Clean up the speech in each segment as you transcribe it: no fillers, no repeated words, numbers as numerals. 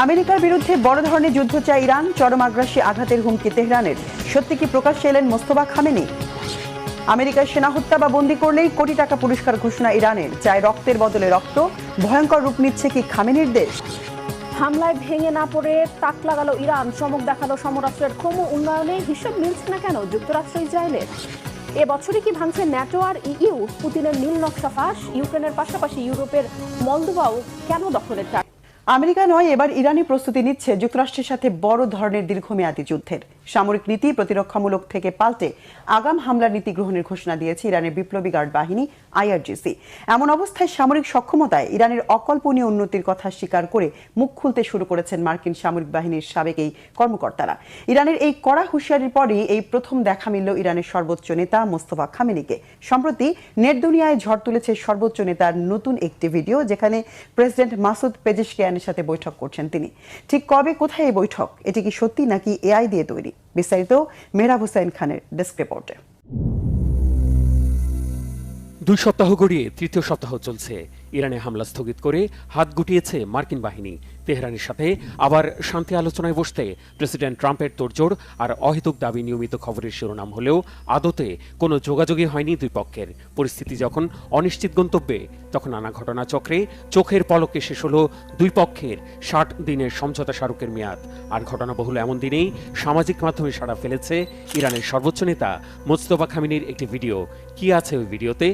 আমেরিকার বিরুদ্ধে বড় ধরনের যুদ্ধ চায় ইরান, চরম আগ্রাসী আঘাতের হুমকি তেহরানের। সত্যি কি প্রকাশ্যে এলেন মোস্তফা খামেনি? আমেরিকার সেনা হত্যা বা বন্দী করলেই কোটি টাকা পুরস্কার ঘোষণা ইরানের। চায় রক্তের বদলে রক্ত। ভয়ঙ্কর রূপ নিচ্ছে কি খামেনির দেশ? হামলায় ভেঙে না পড়ে তাক লাগালো ইরান, চমক দেখালো সমরাষ্ট্রের ক্রম উন্নয়নে। হিসেব মিলছে না কেন যুক্তরাষ্ট্র ইসরায়েলের? এবছরই কি ভাঙছে ন্যাটো আর ইইউ? পুতিনের নীল নকশা ফাঁস। ইউক্রেনের পাশাপাশি ইউরোপের মলদোভাও কেন দখলে চায়? আমেরিকা নয়, এবার ইরানি প্রস্তুতি নিচ্ছে যুক্তরাষ্ট্রের সাথে বড় ধরনের দীর্ঘমেয়াদী যুদ্ধের। সামরিক নীতি প্রতিরক্ষামূলক থেকে পাল্টে আগাম হামলার নীতি গ্রহণের ঘোষণা দিয়েছে ইরানের বিপ্লবী গার্ড বাহিনী আইআরজিসি। এমন অবস্থায় সামরিক সক্ষমতায় ইরানের অকল্পনীয় উন্নতির কথা স্বীকার করে মুখ খুলতে শুরু করেছেন মার্কিন সামরিক বাহিনীর সাবেক এই কর্মকর্তারা। ইরানের এই কড়া হুঁশিয়ারির পরই এই প্রথম দেখা মিলল ইরানের সর্বোচ্চ নেতা মোস্তফা খামেনিকে। সম্প্রতি নেট দুনিয়ায় ঝড় তুলেছে সর্বোচ্চ নেতার নতুন একটি ভিডিও, যেখানে প্রেসিডেন্ট মাসুদ পেজেশকিয়ানের সাথে বৈঠক করছেন তিনি। ঠিক কবে, কোথায় এই বৈঠক? এটি কি সত্যি নাকি এআই দিয়ে তৈরি? বিস্তারিত মেহরাব হোসেন খানের ডেস্ক রিপোর্টে। 2 সপ্তাহ গড়িয়ে তৃতীয় সপ্তাহ চলছে। ইরানে হামলা স্থগিত করে হাত গুটিয়েছে মার্কিন বাহিনী। তেহরানের সাথে আবার শান্তি আলোচনায় বসতে প্রেসিডেন্ট ট্রাম্পের তোড়জোড় আর অহেতুক দাবি নিয়মিত খবরের শিরোনাম হলেও আদতে কোনো যোগাযোগই হয়নি দুই পক্ষের। পরিস্থিতি যখন অনিশ্চিত গন্তব্যে, তখন নানা ঘটনা চক্রে চোখের পলকে শেষ হলো দুই পক্ষের 60 দিনের সমঝোতা স্মারকের মেয়াদ। আর ঘটনাবহুল এমন দিনেই সামাজিক মাধ্যমে সাড়া ফেলেছে ইরানের সর্বোচ্চ নেতা মোস্তফা খামেনির একটি ভিডিও। কি আছে ওই ভিডিওতে?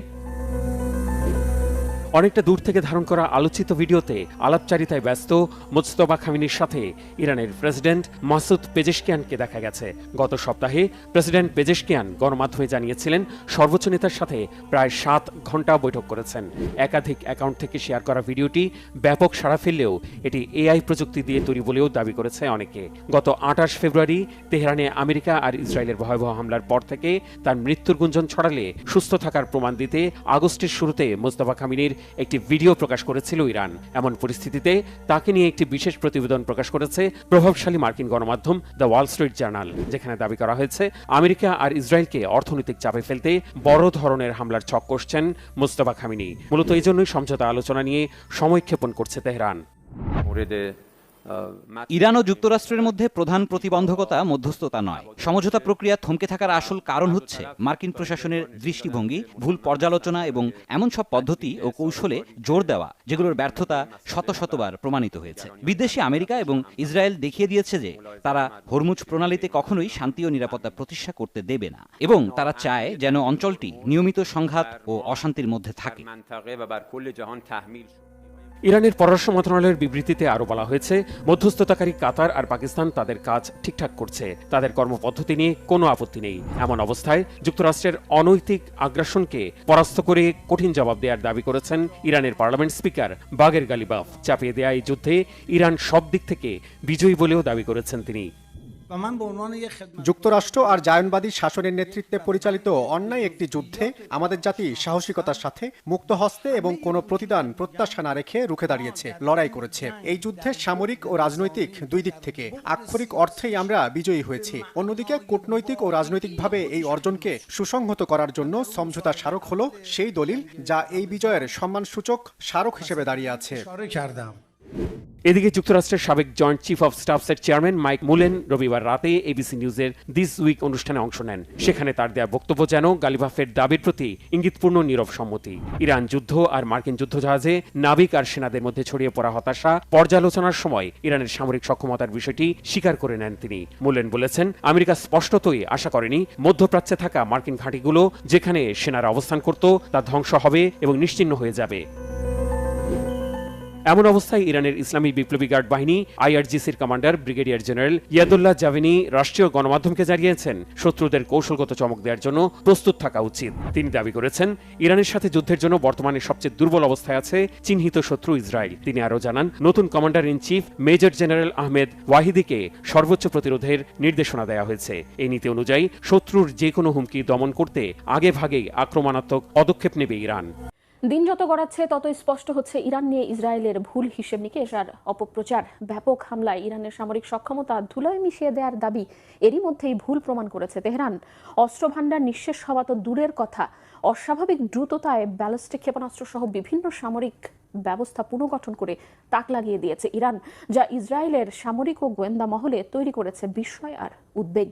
অনেকটা দূর থেকে ধারণ করা আলোচিত ভিডিওতে আলাপচারিতায় ব্যস্ত মোস্তফা খামেনির সাথে ইরানের প্রেসিডেন্ট মাসুদ পেজেশকিয়ানকে দেখা গেছে। গত সপ্তাহে প্রেসিডেন্ট পেজেশকিয়ান গণমাধ্যমে জানিয়েছিলেন সর্বোচ্চ নেতার সাথে প্রায় 7 ঘন্টা বৈঠক করেছেন। একাধিক অ্যাকাউন্ট থেকে শেয়ার করা ভিডিওটি ব্যাপক সাড়া ফেললেও এটি এআই প্রযুক্তি দিয়ে তৈরি বলেও দাবি করেছে অনেকে। গত 28 ফেব্রুয়ারি তেহরানে আমেরিকা আর ইসরায়েলের ভয়াবহ হামলার পর থেকে তার মৃত্যুর গুঞ্জন ছড়ালে সুস্থ থাকার প্রমাণ দিতে আগস্টের শুরুতে মোস্তফা খামেনির একটি ভিডিও প্রকাশ করেছিল ইরান। এমন পরিস্থিতিতে তাকে নিয়ে একটি বিশেষ প্রতিবেদন প্রকাশ করেছে প্রভাবশালী মার্কিন গণমাধ্যম দ্য ওয়াল স্ট্রিট জার্নাল, যেখানে দাবি করা হয়েছে আমেরিকা আর ইসরায়েলকে অর্থনৈতিক চাপে ফেলতে বড় ধরনের হামলার ছক কষছেন মোস্তফা খামেনি। মূলত এই জন্যই সমঝোতা আলোচনা নিয়ে সময়ক্ষেপণ করছে তেহরান। ইরান ও যুক্তরাষ্ট্রের মধ্যে প্রধান প্রতিবন্ধকতা মধ্যস্থতা নয়, সমঝোতা প্রক্রিয়া থমকে থাকার আসল কারণ হচ্ছে মার্কিন প্রশাসনের দৃষ্টিভঙ্গি, ভুল পর্যালোচনা এবং এমন সব পদ্ধতি ও কৌশলে জোর দেওয়া যেগুলোর ব্যর্থতা শত শতবার প্রমাণিত হয়েছে। বিদেশি আমেরিকা এবং ইসরায়েল দেখিয়ে দিয়েছে যে তারা হরমুজ প্রণালীতে কখনোই শান্তি ও নিরাপত্তা প্রতিষ্ঠা করতে দেবে না, এবং তারা চায় যেন অঞ্চলটি নিয়মিত সংঘাত ও অশান্তির মধ্যে থাকে। ইরানের পররাষ্ট্র মন্ত্রণালয়ের বিবৃতিতে আরও বলা হয়েছে, মধ্যস্থতাকারী কাতার আর পাকিস্তান তাদের কাজ ঠিকঠাক করছে, তাদের কর্মপদ্ধতি নিয়ে কোনো আপত্তি নেই। এমন অবস্থায় যুক্তরাষ্ট্রের অনৈতিক আগ্রাসনকে পরাস্ত করে কঠিন জবাব দেওয়ার দাবি করেছেন ইরানের পার্লামেন্ট স্পিকার বাগের গালিবাফ। চাপিয়ে দেয়া এই যুদ্ধে ইরান সব দিক থেকে বিজয়ী বলেও দাবি করেছেন তিনি। যুক্তরাষ্ট্র আর জায়নবাদী শাসনের নেতৃত্বে পরিচালিত অন্যায় একটি যুদ্ধে আমাদের জাতি সাহসিকতার সাথে মুক্ত হস্তে এবং কোনো প্রতিদান প্রত্যাশা না রেখে রুখে দাঁড়িয়েছে, লড়াই করেছে। এই যুদ্ধে সামরিক ও রাজনৈতিক দুই দিক থেকে আক্ষরিক অর্থেই আমরা বিজয়ী হয়েছি। অন্যদিকে কূটনৈতিক ও রাজনৈতিকভাবে এই অর্জনকে সুসংহত করার জন্য সমঝোতা স্মারক হলো সেই দলিল যা এই বিজয়ের সম্মানসূচক স্মারক হিসেবে দাঁড়িয়ে আছে। এদিকে যুক্তরাষ্ট্রের সাবেক জয়েন্ট চিফ অব স্টাফসের চেয়ারম্যান মাইক মুলেন রবিবার রাতে এবিসি নিউজের দিস উইক অনুষ্ঠানে অংশ নেন। সেখানে তার দেয়া বক্তব্য যেন গালিবাফের দাবির প্রতি ইঙ্গিতপূর্ণ নীরব সম্মতি। ইরান যুদ্ধ আর মার্কিন যুদ্ধজাহাজে নাবিক আর সেনাদের মধ্যে ছড়িয়ে পড়া হতাশা পর্যালোচনার সময় ইরানের সামরিক সক্ষমতার বিষয়টি স্বীকার করে নেন তিনি। মুলেন বলেছেন, আমেরিকা স্পষ্টতই আশা করেনি মধ্যপ্রাচ্যে থাকা মার্কিন ঘাঁটিগুলো যেখানে সেনারা অবস্থান করত তা ধ্বংস হবে এবং নিশ্চিহ্ন হয়ে যাবে। এমন অবস্থায় ইরানের ইসলামী বিপ্লবী গার্ড বাহিনী আইআরজিসির কমান্ডার ব্রিগেডিয়ার জেনারেল ইয়াদুল্লাহ জাভেনি রাষ্ট্রীয় গণমাধ্যমকে জানিয়েছেন শত্রুদের কৌশলগত চমক দেওয়ার জন্য প্রস্তুত থাকা উচিত। তিনি দাবি করেছেন, ইরানের সাথে যুদ্ধের জন্য বর্তমানে সবচেয়ে দুর্বল অবস্থায় আছে চিহ্নিত শত্রু ইসরায়েল। তিনি আরও জানান, নতুন commander in chief major general Ahmed ওয়াহিদিকে সর্বোচ্চ প্রতিরোধের নির্দেশনা দেওয়া হয়েছে। এই নীতি অনুযায়ী শত্রুর যে কোনো হুমকি দমন করতে আগে ভাগেই আক্রমণাত্মক পদক্ষেপ নেবে ইরান। দিন যত গড়াচ্ছে তত স্পষ্ট হচ্ছে ইরান নিয়ে ইসরায়েলের ভুল হিসেব নিকেশ আর অপপ্রচার। ব্যাপক হামলায় ইরানের সামরিক সক্ষমতা ধুলোয় মিশিয়ে দেওয়ার দাবি এরই মধ্যেই ভুল প্রমাণ করেছে তেহরান। অস্ত্র ভান্ডার নিঃশেষ হওয়া তো দূরের কথা, অস্বাভাবিক দ্রুততায় ব্যালিস্টিক ক্ষেপণাস্ত্র সহ বিভিন্ন সামরিক ব্যবস্থা পুনর্গঠন করে তাক লাগিয়ে দিয়েছে ইরান, যা ইসরায়েলের সামরিক ও গোয়েন্দা মহলে তৈরি করেছে বিস্ময় আর উদ্বেগ।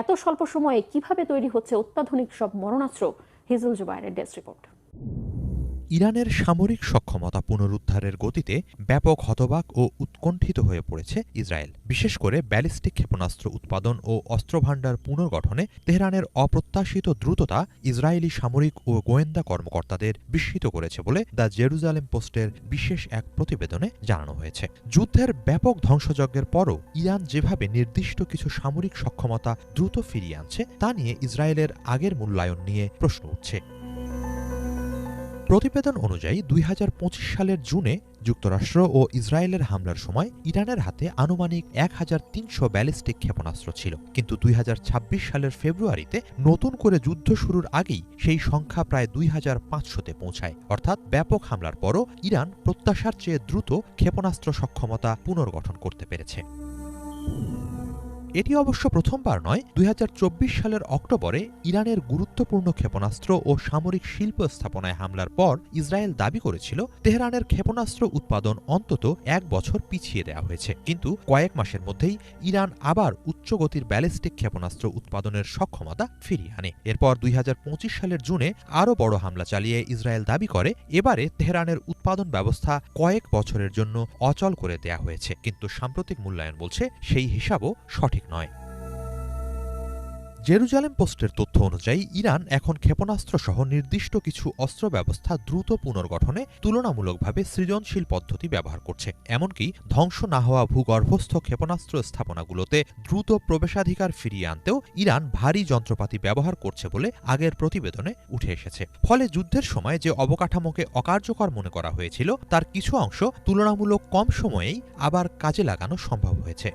এত স্বল্প সময়ে কিভাবে তৈরি হচ্ছে অত্যাধুনিক সব মরণাস্ত্র? হিজল জুবায়েরের ডেস্ক রিপোর্ট। ইরানের সামরিক সক্ষমতা পুনরুদ্ধারের গতিতে ব্যাপক হতবাক ও উৎকণ্ঠিত হয়ে পড়েছে ইসরায়েল। বিশেষ করে ব্যালিস্টিক ক্ষেপণাস্ত্র উৎপাদন ও অস্ত্রভাণ্ডার পুনর্গঠনে তেহরানের অপ্রত্যাশিত দ্রুততা ইসরায়েলি সামরিক ও গোয়েন্দা কর্মকর্তাদের বিস্মিত করেছে বলে দ্য জেরুজালেম পোস্টের বিশেষ এক প্রতিবেদনে জানানো হয়েছে। যুদ্ধের ব্যাপক ধ্বংসযজ্ঞের পরও ইরান যেভাবে নির্দিষ্ট কিছু সামরিক সক্ষমতা দ্রুত ফিরিয়ে আনছে তা নিয়ে ইসরায়েলের আগের মূল্যায়ন নিয়ে প্রশ্ন উঠছে। প্রতিবেদন অনুযায়ী ২০২৫ সালের জুনে যুক্তরাষ্ট্র ও ইসরায়েলের হামলার সময় ইরানের হাতে আনুমানিক ১৩০০ ব্যালিস্টিক ক্ষেপণাস্ত্র ছিল, কিন্তু ২০২৬ সালের ফেব্রুয়ারিতে নতুন করে যুদ্ধ শুরুর আগেই সেই সংখ্যা প্রায় ২৫০০-তে পৌঁছায়। অর্থাৎ ব্যাপক হামলার পরও ইরান প্রত্যাশার চেয়ে দ্রুত ক্ষেপণাস্ত্র সক্ষমতা পুনর্গঠন করতে পেরেছে। এটি অবশ্য প্রথমবার নয়। ২০২৪ সালের অক্টোবরে ইরানের গুরুত্বপূর্ণ ক্ষেপণাস্ত্র ও সামরিক শিল্প স্থাপনায় হামলার পর ইসরায়েল দাবি করেছিল তেহরানের ক্ষেপণাস্ত্র উৎপাদন অন্তত ১ বছর পিছিয়ে দেওয়া হয়েছে, কিন্তু কয়েক মাসের মধ্যেই ইরান আবার উচ্চগতির ব্যালিস্টিক ক্ষেপণাস্ত্র উৎপাদনের সক্ষমতা ফিরিয়ে আনে। এরপর ২০২৫ সালের জুনে আরও বড় হামলা চালিয়ে ইসরায়েল দাবি করে এবারে তেহরানের উৎপাদন ব্যবস্থা কয়েক বছরের জন্য অচল করে দেয়া হয়েছে, কিন্তু সাম্প্রতিক মূল্যায়ন বলছে সেই হিসাবও সঠিক নয়। জেরুজালেম পোস্টের তথ্য অনুযায়ী ইরান এখন ক্ষেপণাস্ত্র সহ নির্দিষ্ট কিছু অস্ত্র ব্যবস্থা দ্রুত পুনর্গঠনে তুলনামূলকভাবে সৃজনশীল পদ্ধতি ব্যবহার করছে। এমনকি ধ্বংস না হওয়া ভূগর্ভস্থ ক্ষেপণাস্ত্র স্থাপনাগুলোতে দ্রুত প্রবেশাধিকার ফিরিয়ে আনতেও ইরান ভারী যন্ত্রপাতি ব্যবহার করছে বলে আগের প্রতিবেদনে উঠে এসেছে। ফলে যুদ্ধের সময় যে অবকাঠামোকে অকার্যকর মনে করা হয়েছিল তার কিছু অংশ তুলনামূলক কম সময়েই আবার কাজে লাগানো সম্ভব হয়েছে।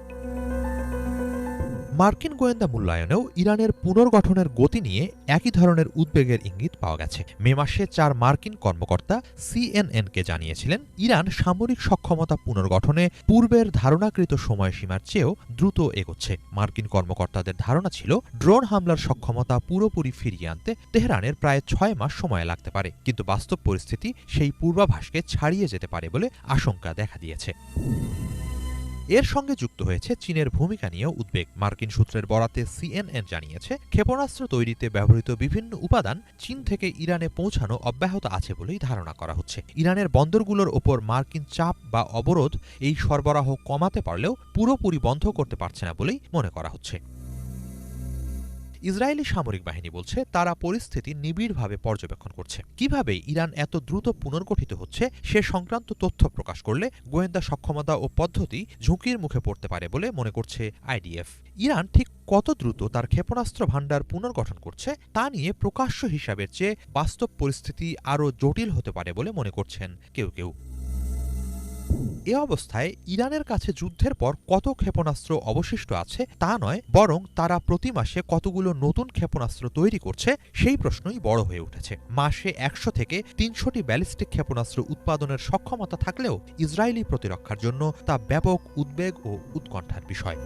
মার্কিন গোয়েন্দা মূল্যায়নেও ইরানের পুনর্গঠনের গতি নিয়ে একই ধরনের উদ্বেগের ইঙ্গিত পাওয়া গেছে। মে মাসে ৪ মার্কিন কর্মকর্তা সিএনএনকে জানিয়েছিলেন ইরান সামরিক সক্ষমতা পুনর্গঠনে পূর্বের ধারণাকৃত সময়সীমার চেয়েও দ্রুত এগোচ্ছে। মার্কিন কর্মকর্তাদের ধারণা ছিল ড্রোন হামলার সক্ষমতা পুরোপুরি ফিরিয়ে আনতে তেহরানের প্রায় ৬ মাস সময় লাগতে পারে, কিন্তু বাস্তব পরিস্থিতি সেই পূর্বাভাসকে ছাড়িয়ে যেতে পারে বলে আশঙ্কা দেখা দিয়েছে। এর সঙ্গে যুক্ত হয়েছে চীনের ভূমিকা নিয়েও উদ্বেগ। মার্কিন সূত্রের বরাতে সিএনএন জানিয়েছে ক্ষেপণাস্ত্র তৈরিতে ব্যবহৃত বিভিন্ন উপাদান চীন থেকে ইরানে পৌঁছানো অব্যাহত আছে বলেই ধারণা করা হচ্ছে। ইরানের বন্দরগুলোর ওপর মার্কিন চাপ বা অবরোধ এই সরবরাহ কমাতে পারলেও পুরোপুরি বন্ধ করতে পারছে না বলেই মনে করা হচ্ছে। ইসরায়েলি সামরিক বাহিনী বলছে তারা পরিস্থিতি নিবিড়ভাবে পর্যবেক্ষণ করছে। কিভাবে ইরান এত দ্রুত পুনর্গঠিত হচ্ছে সে সংক্রান্ত তথ্য প্রকাশ করলে গোয়েন্দা সক্ষমতা ও পদ্ধতি ঝুঁকির মুখে পড়তে পারে বলে মনে করছে আইডিএফ। ইরান ঠিক কত দ্রুত তার ক্ষেপণাস্ত্র ভাণ্ডার পুনর্গঠন করছে তা নিয়ে প্রকাশ্য হিসাবের চেয়ে বাস্তব পরিস্থিতি আরও জটিল হতে পারে বলে মনে করছেন কেউ কেউ। এ অবস্থায় ইরানের কাছে যুদ্ধের পর কত ক্ষেপণাস্ত্র অবশিষ্ট আছে তা নয়, বরং তারা প্রতি মাসে কতগুলো নতুন ক্ষেপণাস্ত্র তৈরি করছে সেই প্রশ্নই বড় হয়ে উঠেছে। মাসে ১০০ থেকে ৩০০টি ব্যালিস্টিক ক্ষেপণাস্ত্র উৎপাদনের সক্ষমতা থাকলেও ইসরায়েলি প্রতিরক্ষার জন্য তা ব্যাপক উদ্বেগ ও উৎকণ্ঠার বিষয়।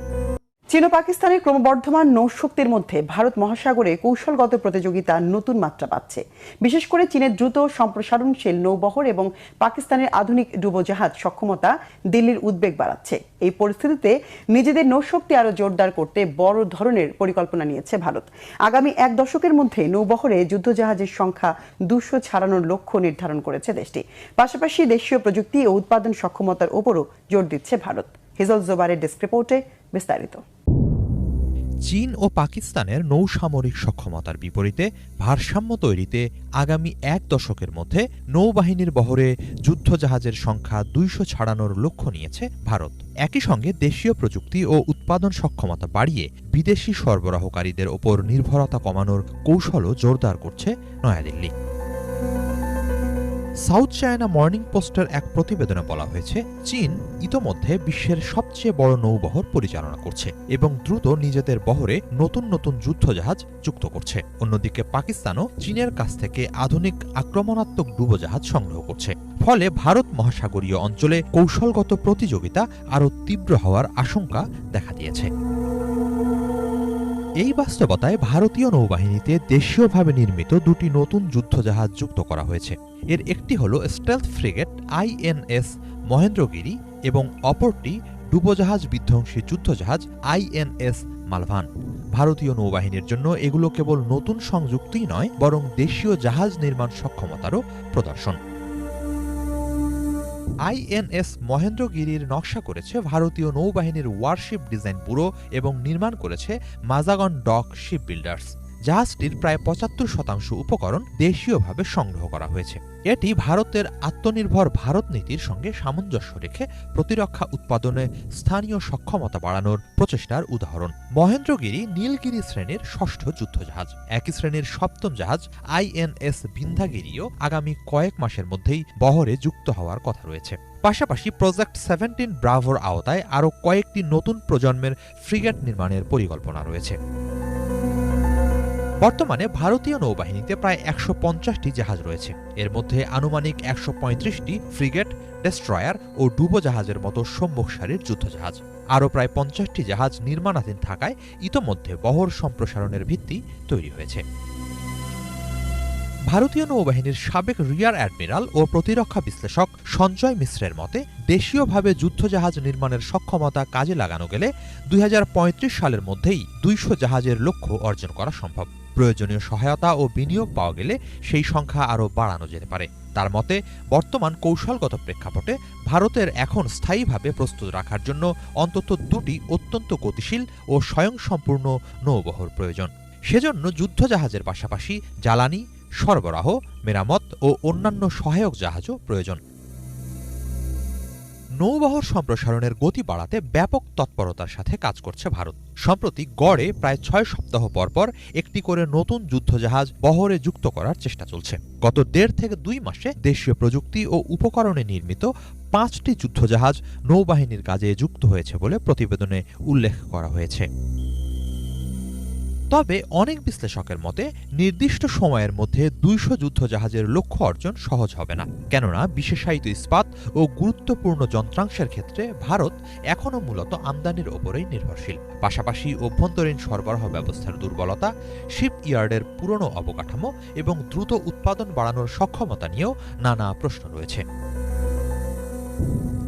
চীন ও পাকিস্তানের ক্রমবর্ধমান নৌশক্তির মধ্যে ভারত মহাসাগরে কৌশলগত প্রতিযোগিতা নতুন মাত্রা পাচ্ছে। বিশেষ করে চীনের দ্রুত সম্প্রসারণশীল নৌবহর এবং পাকিস্তানের আধুনিক ডুবোজাহাজ সক্ষমতা দিল্লির উদ্বেগ বাড়াচ্ছে। এই পরিস্থিতিতে নিজেদের নৌশক্তি আরও জোরদার করতে বড় ধরনের পরিকল্পনা নিয়েছে ভারত। আগামী ১ দশকের মধ্যে নৌবহরে যুদ্ধজাহাজের সংখ্যা ২০০ ছাড়ানোর লক্ষ্য নির্ধারণ করেছে দেশটি। পাশাপাশি দেশীয় প্রযুক্তি ও উৎপাদন সক্ষমতার উপরও জোর দিচ্ছে ভারত। হিজল জুবায়েরের ডেস্ক রিপোর্টে বিস্তারিত। চীন ও পাকিস্তানের নৌসামরিক সক্ষমতার বিপরীতে ভারসাম্য তৈরিতে আগামী ১ দশকের মধ্যে নৌবাহিনীর বহরে যুদ্ধজাহাজের সংখ্যা ২০০ ছাড়ানোর লক্ষ্য নিয়েছে ভারত। একই সঙ্গে দেশীয় প্রযুক্তি ও উৎপাদন সক্ষমতা বাড়িয়ে বিদেশি সরবরাহকারীদের ওপর নির্ভরতা কমানোর কৌশলও জোরদার করছে নয়াদিল্লি। সাউথ চায়না মর্নিং পোস্টের এক প্রতিবেদনে বলা হয়েছে চীন ইতোমধ্যে বিশ্বের সবচেয়ে বড় নৌবহর পরিচালনা করছে এবং দ্রুত নিজেদের বহরে নতুন নতুন যুদ্ধজাহাজ যুক্ত করছে। অন্যদিকে পাকিস্তানও চীনের কাছ থেকে আধুনিক আক্রমণাত্মক ডুবোজাহাজ সংগ্রহ করছে। ফলে ভারত মহাসাগরীয় অঞ্চলে কৌশলগত প্রতিযোগিতা আরও তীব্র হওয়ার আশঙ্কা দেখা দিয়েছে। এই বাস্তবতায় ভারতীয় নৌবাহিনীতে দেশীয়ভাবে নির্মিত দুটি নতুন যুদ্ধজাহাজ যুক্ত করা হয়েছে। এর একটি হল স্টেলথ ফ্রিগেট INS মহেন্দ্রগিরি এবং অপরটি ডুবোজাহাজ বিধ্বংসী যুদ্ধজাহাজ INS মালভান। ভারতীয় নৌবাহিনীর জন্য এগুলো কেবল নতুন সংযুক্তিই নয়, বরং দেশীয় জাহাজ নির্মাণ সক্ষমতারও প্রদর্শন। INS মহেন্দ্রগিরির নকশা করেছে ভারতীয় নৌবাহিনীর ওয়ারশিপ ডিজাইন ব্যুরো এবং নির্মাণ করেছে মাজাগন ডক শিপ বিল্ডার্স। জাহাজটির প্রায় ৭৫% উপকরণ দেশীয়ভাবে সংগ্রহ করা হয়েছে। এটি ভারতের আত্মনির্ভর ভারত নীতির সঙ্গে সামঞ্জস্য রেখে প্রতিরক্ষা উৎপাদনে স্থানীয় সক্ষমতা বাড়ানোর প্রচেষ্টার উদাহরণ। মহেন্দ্রগিরি নীলগিরি শ্রেণীর ৬ষ্ঠ যুদ্ধজাহাজ। একই শ্রেণীর ৭ম জাহাজ INS বিন্ধ্যাগিরিও আগামী কয়েক মাসের মধ্যেই বহরে যুক্ত হওয়ার কথা রয়েছে। পাশাপাশি প্রজেক্ট 17 ব্রাভোর আওতায় আরও কয়েকটি নতুন প্রজন্মের ফ্রিগেট নির্মাণের পরিকল্পনা রয়েছে। বর্তমানে ভারতীয় নৌবাহিনীতে প্রায় ১৫০টি জাহাজ রয়েছে। এর মধ্যে আনুমানিক ১৩৫টি ফ্রিগেট, ডেস্ট্রয়ার ও ডুবোজাহাজের মতো সম্মুখ সারির যুদ্ধজাহাজ। আরও প্রায় ৫০টি জাহাজ নির্মাণাধীন থাকায় ইতোমধ্যে বহর সম্প্রসারণের ভিত্তি তৈরি হয়েছে। ভারতীয় নৌবাহিনীর সাবেক রিয়ার অ্যাডমিরাল ও প্রতিরক্ষা বিশ্লেষক সঞ্জয় মিশ্রের মতে, দেশীয়ভাবে যুদ্ধজাহাজ নির্মাণের সক্ষমতা কাজে লাগানো গেলে ২০৩৫ সালের মধ্যেই ২০০ জাহাজের লক্ষ্য অর্জন করা সম্ভব। প্রয়োজনীয় সহায়তা ও বিনিয়োগ পাওয়া গেলে সেই সংখ্যা আরও বাড়ানো যেতে পারে। তার মতে, বর্তমান কৌশলগত প্রেক্ষাপটে ভারতের এখন স্থায়ীভাবে প্রস্তুত রাখার জন্য অন্তত দুটি অত্যন্ত গতিশীল ও স্বয়ংসম্পূর্ণ নৌবহর প্রয়োজন। সেজন্য যুদ্ধজাহাজের পাশাপাশি জ্বালানি, সরবরাহ, মেরামত ও অন্যান্য সহায়ক জাহাজও প্রয়োজন। নৌবহর সম্প্রসারণের গতি বাড়াতে ব্যাপক তৎপরতার সাথে কাজ করছে ভারত। সম্প্রতি গড়ে প্রায় ৬ সপ্তাহ পরপর একটি করে নতুন যুদ্ধজাহাজ বহরে যুক্ত করার চেষ্টা চলছে। গত ১.৫ থেকে ২ মাসে দেশীয় প্রযুক্তি ও উপকরণে নির্মিত ৫টি যুদ্ধজাহাজ নৌবাহিনীর কাজে যুক্ত হয়েছে বলে প্রতিবেদনে উল্লেখ করা হয়েছে। তবে অনেক বিশ্লেষকের মতে, নির্দিষ্ট সময়ের মধ্যে ২০০ যুদ্ধজাহাজের লক্ষ্য অর্জন সহজ হবে না। কেননা বিশেষায়িত ইস্পাত ও গুরুত্বপূর্ণ যন্ত্রাংশের ক্ষেত্রে ভারত এখনও মূলত আমদানির ওপরেই নির্ভরশীল। পাশাপাশি অভ্যন্তরীণ সরবরাহ ব্যবস্থার দুর্বলতা, শিপ ইয়ার্ডের পুরনো অবকাঠামো এবং দ্রুত উৎপাদন বাড়ানোর সক্ষমতা নিয়েও নানা প্রশ্ন রয়েছে।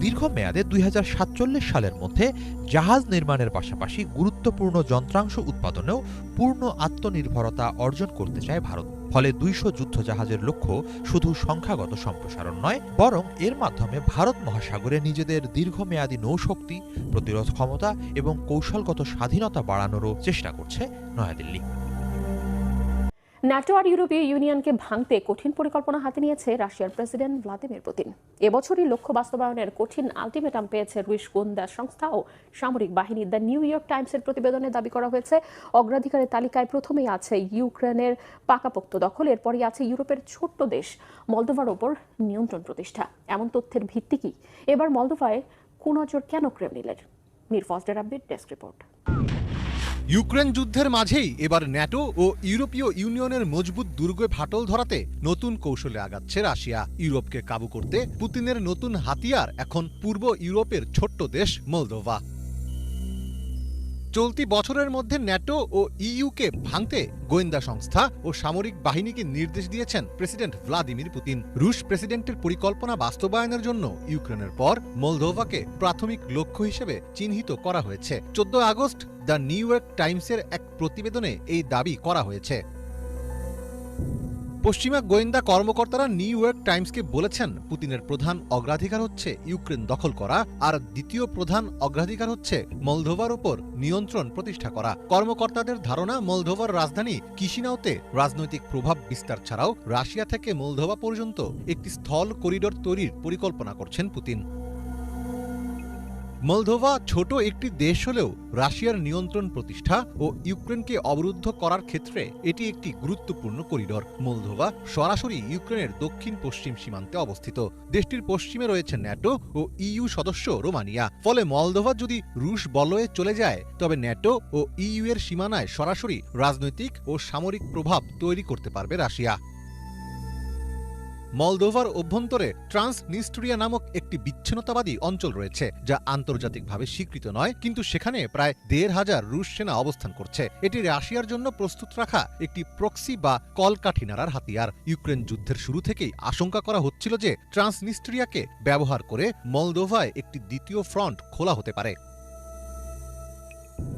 দীর্ঘমেয়াদে ২০৪৭ সালের মধ্যে জাহাজ নির্মাণের পাশাপাশি গুরুত্বপূর্ণ যন্ত্রাংশ উৎপাদনেও পূর্ণ আত্মনির্ভরতা অর্জন করতে চায় ভারত। ফলে ২০০ যুদ্ধজাহাজের লক্ষ্য শুধু সংখ্যাগত সম্প্রসারণ নয়, বরং এর মাধ্যমে ভারত মহাসাগরে নিজেদের দীর্ঘমেয়াদী নৌশক্তি, প্রতিরোধ ক্ষমতা এবং কৌশলগত স্বাধীনতা বাড়ানোরও চেষ্টা করছে নয়াদিল্লি। ন্যাটো আর ইউরোপীয় ইউনিয়নকে ভাঙতে কঠিন পরিকল্পনা হাতে নিয়েছে রাশিয়ার প্রেসিডেন্ট ভ্লাদিমির পুতিন। এবছরই লক্ষ্য বাস্তবায়নের কঠিন আলটিমেটাম পেয়েছে রুশ গোয়েন্দা সংস্থা ও সামরিক বাহিনী। দ্য নিউ ইয়র্ক টাইমসের প্রতিবেদনে দাবি করা হয়েছে, অগ্রাধিকারের তালিকায় প্রথমেই আছে ইউক্রেনের পাকাপোক্ত দখল, এরপরই আছে ইউরোপের ছোট্ট দেশ মলদোভার ওপর নিয়ন্ত্রণ প্রতিষ্ঠা। এমন তথ্যের ভিত্তি কি? এবার মলদোভায় কুনজর কেন ক্রেমলিনের? মীর ফজলের আপডেট, ডেস্ক রিপোর্ট। ইউক্রেন যুদ্ধের মাঝেই এবার ন্যাটো ও ইউরোপীয় ইউনিয়নের মজবুত দুর্গে ফাটল ধরাতে নতুন কৌশলে আগাচ্ছে রাশিয়া। ইউরোপকে কাবু করতে পুতিনের নতুন হাতিয়ার এখন পূর্ব ইউরোপের ছোট্ট দেশ মলদোভা। চলতি বছরের মধ্যে ন্যাটো ও ইইউকে ভাঙতে গোয়েন্দা সংস্থা ও সামরিক বাহিনীকে নির্দেশ দিয়েছেন প্রেসিডেন্ট ভ্লাদিমির পুতিন। রুশ প্রেসিডেন্টের পরিকল্পনা বাস্তবায়নের জন্য ইউক্রেনের পর মলদোভাকে প্রাথমিক লক্ষ্য হিসেবে চিহ্নিত করা হয়েছে। ১৪ আগস্ট দ্য নিউ ইয়র্ক টাইমসের এক প্রতিবেদনে এই দাবি করা হয়েছে। পশ্চিমা গোয়েন্দা কর্মকর্তারা নিউ ইয়র্ক টাইমসকে বলেছেন, পুতিনের প্রধান অগ্রাধিকার হচ্ছে ইউক্রেন দখল করা, আর দ্বিতীয় প্রধান অগ্রাধিকার হচ্ছে মলদোভার উপর নিয়ন্ত্রণ প্রতিষ্ঠা করা। কর্মকর্তাদের ধারণা, মলদোভার রাজধানী কিশিনাউতে রাজনৈতিক প্রভাব বিস্তার ছাড়াও রাশিয়া থেকে মলদোভা পর্যন্ত একটি স্থল করিডোর তৈরির পরিকল্পনা করছেন পুতিন। মলদোভা ছোট একটি দেশ হলেও রাশিয়ার নিয়ন্ত্রণ প্রতিষ্ঠা ও ইউক্রেনকে অবরুদ্ধ করার ক্ষেত্রে এটি একটি গুরুত্বপূর্ণ করিডোর। মলদোভা সরাসরি ইউক্রেনের দক্ষিণ পশ্চিম সীমান্তে অবস্থিত। দেশটির পশ্চিমে রয়েছে ন্যাটো ও ইইউ সদস্য রোমানিয়া। ফলে মলদোভা যদি রুশ বলয়ে চলে যায়, তবে ন্যাটো ও ইইউ এর সীমানায় সরাসরি রাজনৈতিক ও সামরিক প্রভাব তৈরি করতে পারবে রাশিয়া। মলদোভার অভ্যন্তরে ট্রান্সনিস্ট্রিয়া নামক একটি বিচ্ছিন্নতাবাদী অঞ্চল রয়েছে, যা আন্তর্জাতিকভাবে স্বীকৃত নয়, কিন্তু সেখানে প্রায় ১৫০০ রুশ সেনা অবস্থান করছে। এটি রাশিয়ার জন্য প্রস্তুত রাখা একটি প্রক্সি বা কলকাঠি নাড়ার হাতিয়ার। ইউক্রেন যুদ্ধের শুরু থেকেই আশঙ্কা করা হচ্ছিল যে ট্রান্সনিস্ট্রিয়াকে ব্যবহার করে মলদোভায় একটি দ্বিতীয় ফ্রন্ট খোলা হতে পারে।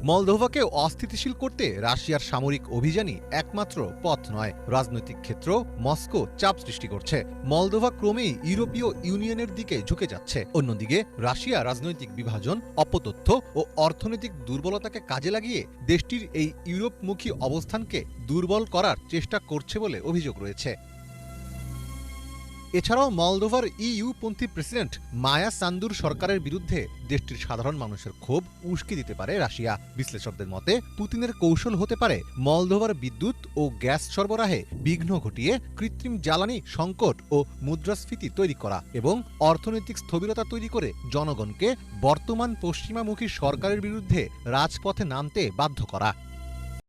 মলদোভাকে অস্থিতিশীল করতে রাশিয়ার সামরিক অভিযানই একমাত্র পথ নয়। রাজনৈতিক ক্ষেত্র মস্কো চাপ সৃষ্টি করছে। মলদোভা ক্রমেই ইউরোপীয় ইউনিয়নের দিকে ঝুঁকে যাচ্ছে। অন্যদিকে রাশিয়া রাজনৈতিক বিভাজন, অপতথ্য ও অর্থনৈতিক দুর্বলতাকে কাজে লাগিয়ে দেশটির এই ইউরোপমুখী অবস্থানকে দুর্বল করার চেষ্টা করছে বলে অভিযোগ রয়েছে। এছাড়াও মলদোভার ইইউপন্থী প্রেসিডেন্ট মায়া সান্দুর সরকারের বিরুদ্ধে দেশটির সাধারণ মানুষের ক্ষোভ উস্কে দিতে পারে রাশিয়া। বিশ্লেষকদের মতে পুতিনের কৌশল হতে পারে মলদোভার বিদ্যুৎ ও গ্যাস সরবরাহে বিঘ্ন ঘটিয়ে কৃত্রিম জ্বালানি সংকট ও মুদ্রাস্ফীতি তৈরি করা এবং অর্থনৈতিক স্থবিরতা তৈরি করে জনগণকে বর্তমান পশ্চিমামুখী সরকারের বিরুদ্ধে রাজপথে নামতে বাধ্য করা।